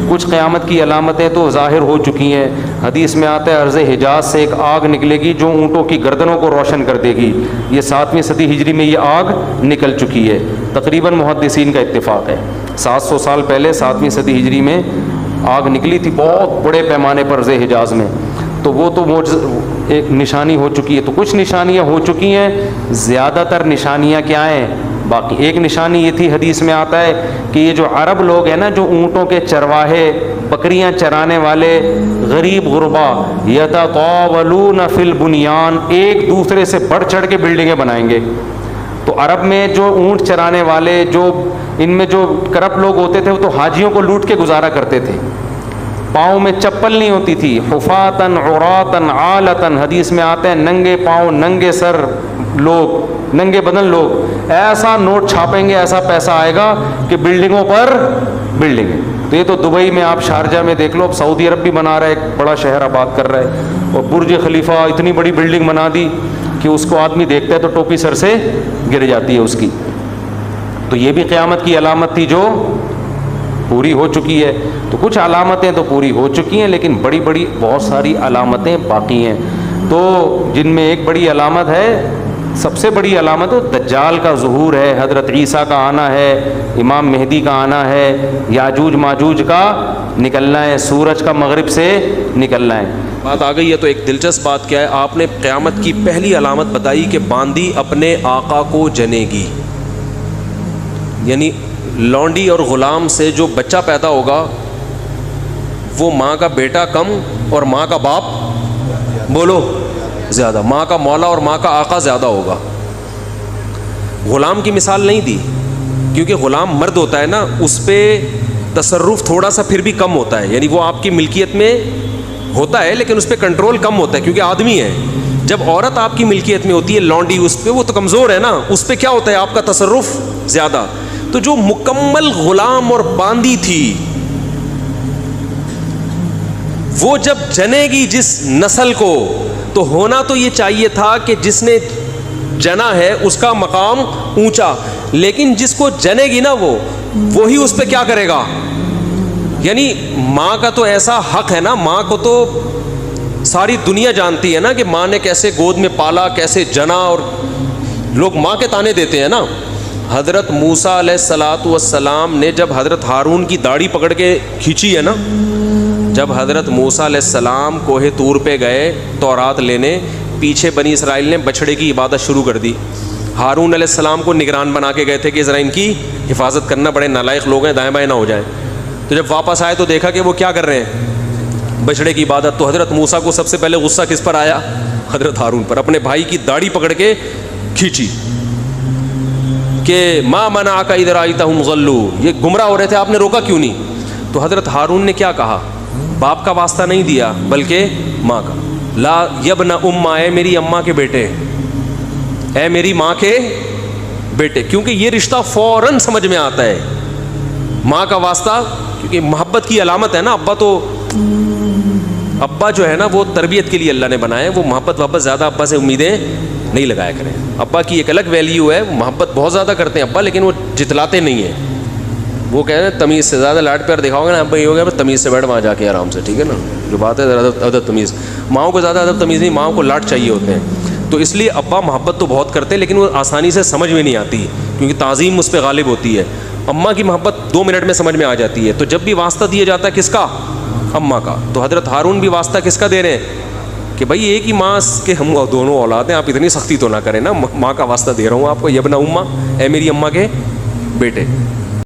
کچھ قیامت کی علامتیں تو ظاہر ہو چکی ہیں. حدیث میں آتا ہے عرض حجاز سے ایک آگ نکلے گی جو اونٹوں کی گردنوں کو روشن کر دے گی. یہ 7ویں صدی ہجری میں یہ آگ نکل چکی ہے. تقریباً محدثین کا اتفاق ہے 700 سال پہلے 7ویں صدی ہجری میں آگ نکلی تھی بہت بڑے پیمانے پر عرض حجاز میں. تو وہ تو ایک نشانی ہو چکی ہے. تو کچھ نشانیاں ہو چکی ہیں, زیادہ تر نشانیاں کیا ہیں باقی. ایک نشانی یہ تھی, حدیث میں آتا ہے کہ یہ جو عرب لوگ ہیں نا, جو اونٹوں کے چرواہے, بکریاں چرانے والے غریب غربا, یتطاولون فی البنیان, ایک دوسرے سے بڑھ چڑھ کے بلڈنگیں بنائیں گے. تو عرب میں جو اونٹ چرانے والے, جو ان میں جو کرپٹ لوگ ہوتے تھے, وہ تو حاجیوں کو لوٹ کے گزارا کرتے تھے. پاؤں میں چپل نہیں ہوتی تھی, حفاتن عراتن عالتن, حدیث میں آتے ہیں ننگے پاؤں ننگے سر لوگ, ننگے بدن لوگ. ایسا نوٹ چھاپیں گے, ایسا پیسہ آئے گا کہ بلڈنگوں پر بلڈنگیں. تو یہ تو دبئی میں, آپ شارجہ میں دیکھ لو, اب سعودی عرب بھی بنا رہا ہے, ایک بڑا شہر آباد کر رہا ہے, اور برج خلیفہ اتنی بڑی بلڈنگ بنا دی کہ اس کو آدمی دیکھتا ہے تو ٹوپی سر سے گر جاتی ہے اس کی. تو یہ بھی قیامت کی علامت تھی جو پوری ہو چکی ہے. تو کچھ علامتیں تو پوری ہو چکی ہیں, لیکن بڑی بڑی بہت ساری علامتیں باقی ہیں. تو جن میں ایک بڑی علامت ہے, سب سے بڑی علامت دجال کا ظہور ہے, حضرت عیسیٰ کا آنا ہے, امام مہدی کا آنا ہے, یاجوج ماجوج کا نکلنا ہے, سورج کا مغرب سے نکلنا ہے. بات آ گئی ہے. تو ایک دلچسپ بات کیا ہے, آپ نے قیامت کی پہلی علامت بتائی کہ باندی اپنے آقا کو جنے گی. یعنی لونڈی اور غلام سے جو بچہ پیدا ہوگا وہ ماں کا بیٹا کم اور ماں کا باپ بولو زیادہ, ماں کا مولا اور ماں کا آقا زیادہ ہوگا. غلام کی مثال نہیں دی کیونکہ غلام مرد ہوتا ہے نا, اس پہ تصرف تھوڑا سا پھر بھی کم ہوتا ہے. یعنی وہ آپ کی ملکیت میں ہوتا ہے لیکن اس پہ کنٹرول کم ہوتا ہے کیونکہ آدمی ہے. جب عورت آپ کی ملکیت میں ہوتی ہے, لونڈی, اس پہ وہ تو کمزور ہے نا, اس پہ کیا ہوتا ہے آپ کا تصرف زیادہ. تو جو مکمل غلام اور باندی تھی وہ جب جنے گی جس نسل کو, تو ہونا تو یہ چاہیے تھا کہ جس نے جنا ہے اس کا مقام اونچا, لیکن جس کو جنے گی نا وہی اس پہ کیا کرے گا. یعنی ماں کا تو ایسا حق ہے نا, ماں کو تو ساری دنیا جانتی ہے نا کہ ماں نے کیسے گود میں پالا, کیسے جنا, اور لوگ ماں کے تانے دیتے ہیں نا. حضرت موسیٰ علیہ الصلاۃ والسلام نے جب حضرت ہارون کی داڑھی پکڑ کے کھینچی ہے نا, جب حضرت موسیٰ علیہ السلام کوہ طور پہ گئے تورات لینے, پیچھے بنی اسرائیل نے بچھڑے کی عبادت شروع کر دی. ہارون علیہ السلام کو نگران بنا کے گئے تھے کہ ذرا ان کی حفاظت کرنا, بڑے نالائق لوگ ہیں, دائیں بائیں نہ ہو جائیں. تو جب واپس آئے تو دیکھا کہ وہ کیا کر رہے ہیں, بچھڑے کی عبادت. تو حضرت موسیٰ کو سب سے پہلے غصہ کس پر آیا, حضرت ہارون پر. اپنے بھائی کی داڑھی پکڑ کے کھینچی کہ ما منعک اذ رأیتہم ضلوا, یہ گمراہ ہو رہے تھے, آپ نے روکا کیوں نہیں. تو حضرت ہارون نے کیا کہا, باپ کا واسطہ نہیں دیا بلکہ ماں کا. لا یبن ام, اے میری اماں کے بیٹے, اے میری ماں کے بیٹے, کیونکہ یہ رشتہ فوراً سمجھ میں آتا ہے, ماں کا واسطہ, کیونکہ محبت کی علامت ہے نا. ابا جو ہے نا وہ تربیت کے لیے اللہ نے بنایا ہے, وہ محبت واپس زیادہ ابا سے امیدیں نہیں لگایا کریں. ابا کی ایک الگ ویلیو ہے, محبت بہت زیادہ کرتے ہیں ابا, لیکن وہ جتلاتے نہیں ہیں. وہ کہہ رہے ہیں تمیز سے زیادہ لاڈ پیار دکھاؤ گے نا, ابا یہ ہو گیا تمیز سے بیٹھ وہاں جا کے آرام سے, ٹھیک ہے نا, جو بات ہے ادب تمیز. ماؤں کو زیادہ ادب تمیز نہیں, ماؤں کو لاڈ چاہیے ہوتے ہیں. تو اس لیے ابا محبت تو بہت کرتے ہیں لیکن وہ آسانی سے سمجھ میں نہیں آتی کیونکہ تعظیم اس پہ غالب ہوتی ہے. اماں کی محبت 2 منٹ میں سمجھ میں آ جاتی ہے. تو جب بھی واسطہ دیا جاتا ہے کس کا, اماں کا. تو حضرت ہارون بھی واسطہ کس کا دے رہے ہیں کہ بھائی ایک ہی ماں کے ہم دونوں اولاد ہیں, آپ اتنی سختی تو نہ کریں نا, ماں کا واسطہ دے رہا ہوں آپ کو, یبن اماں, اے میری اماں کے بیٹے.